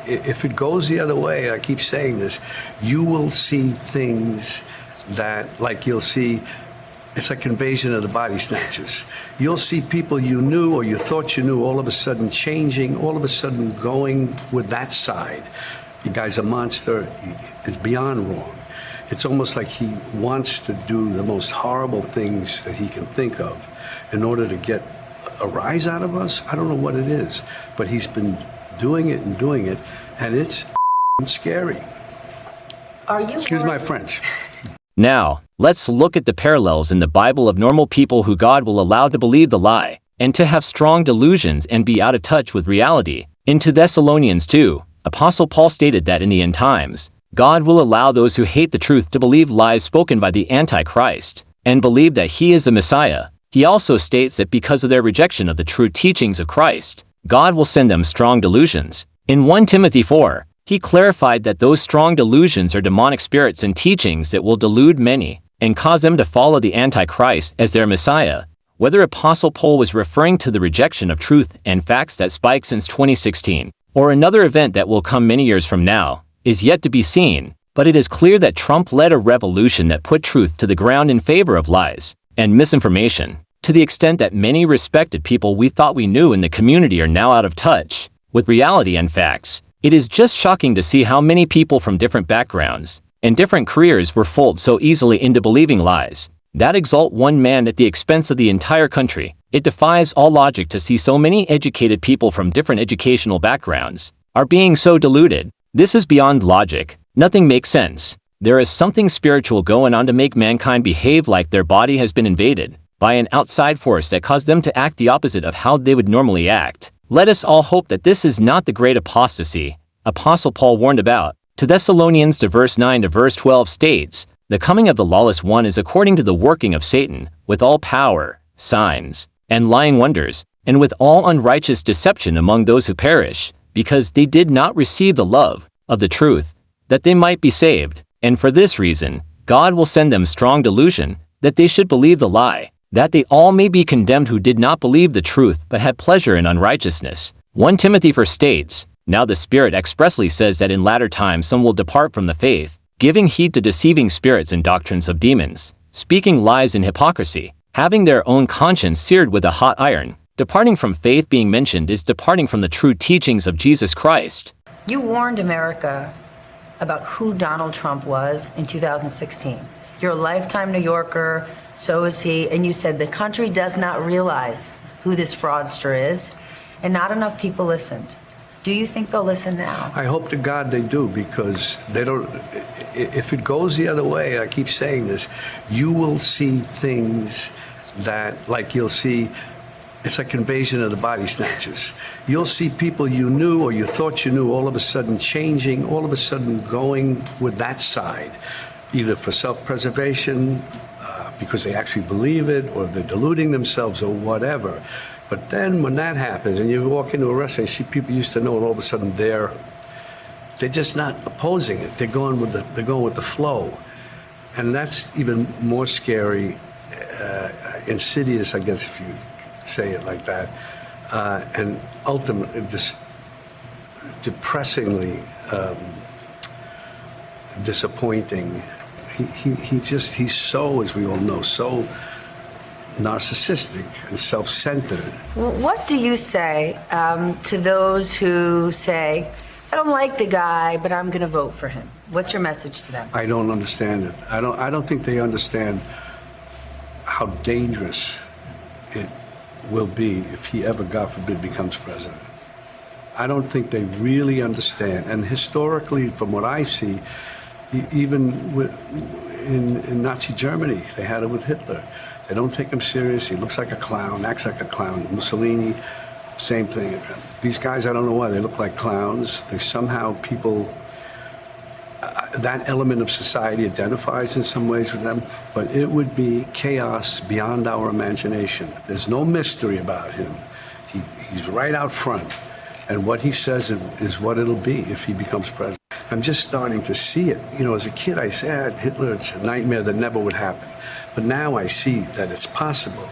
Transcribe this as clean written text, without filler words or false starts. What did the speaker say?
if it goes the other way, I keep saying this, you will see things that, like you'll see, it's like invasion of the body snatchers. You'll see people you knew or you thought you knew all of a sudden changing, all of a sudden going with that side. The guy's a monster. It's beyond wrong. It's almost like he wants to do the most horrible things that he can think of in order to get a rise out of us. I don't know what it is, but he's been doing it, and it's scary. Are you? Excuse my French. Now, let's look at the parallels in the Bible of normal people who God will allow to believe the lie, and to have strong delusions and be out of touch with reality. In 2 Thessalonians 2, Apostle Paul stated that in the end times, God will allow those who hate the truth to believe lies spoken by the Antichrist, and believe that he is the Messiah. He also states that because of their rejection of the true teachings of Christ, God will send them strong delusions. In 1 Timothy 4, he clarified that those strong delusions are demonic spirits and teachings that will delude many and cause them to follow the Antichrist as their Messiah. Whether Apostle Paul was referring to the rejection of truth and facts that spiked since 2016, or another event that will come many years from now, is yet to be seen, but it is clear that Trump led a revolution that put truth to the ground in favor of lies and misinformation, to the extent that many respected people we thought we knew in the community are now out of touch with reality and facts. It is just shocking to see how many people from different backgrounds and different careers were fooled so easily into believing lies that exalt one man at the expense of the entire country. It defies all logic to see so many educated people from different educational backgrounds are being so deluded. This is beyond logic. Nothing makes sense. There is something spiritual going on to make mankind behave like their body has been invaded by an outside force that caused them to act the opposite of how they would normally act. Let us all hope that this is not the great apostasy Apostle Paul warned about. 2 Thessalonians verse 9 to verse 12 states, "The coming of the lawless one is according to the working of Satan, with all power, signs, and lying wonders, and with all unrighteous deception among those who perish, because they did not receive the love of the truth, that they might be saved. And for this reason, God will send them strong delusion, that they should believe the lie, that they all may be condemned who did not believe the truth but had pleasure in unrighteousness." 1 Timothy 4 states, "Now the Spirit expressly says that in latter times some will depart from the faith, giving heed to deceiving spirits and doctrines of demons, speaking lies in hypocrisy, having their own conscience seared with a hot iron." Departing from faith being mentioned is departing from the true teachings of Jesus Christ. You warned America about who Donald Trump was in 2016. You're a lifetime New Yorker, so is he, and you said the country does not realize who this fraudster is, and not enough people listened. Do you think they'll listen now? I hope to God they do, because they don't. If it goes the other way, I keep saying this, you will see things that, like you'll see, it's like invasion of the body snatchers. You'll see people you knew or you thought you knew all of a sudden changing, all of a sudden going with that side, either for self-preservation, because they actually believe it, or they're deluding themselves or whatever. But then when that happens and you walk into a restaurant, you see people you used to know, and all of a sudden they're just not opposing it. They're going with the flow. And that's even more scary, insidious, I guess, if you say it like that, and ultimately just depressingly disappointing. He's so, as we all know, so narcissistic and self-centered. What do you say to those who say, "I don't like the guy, but I'm going to vote for him"? What's your message to them? I don't understand it. I don't think they understand how dangerous it will be if he ever, God forbid, becomes president. I don't think they really understand. And historically, from what I see, even in Nazi Germany, they had it with Hitler. They don't take him serious. He looks like a clown, acts like a clown. Mussolini, same thing. These guys, I don't know why, they look like clowns. They somehow, people, that element of society identifies in some ways with them, but it would be chaos beyond our imagination. There's no mystery about him. He's right out front, and what he says is what it'll be if he becomes president. I'm just starting to see it. You know, as a kid, I said, Hitler, it's a nightmare that never would happen. But now I see that it's possible.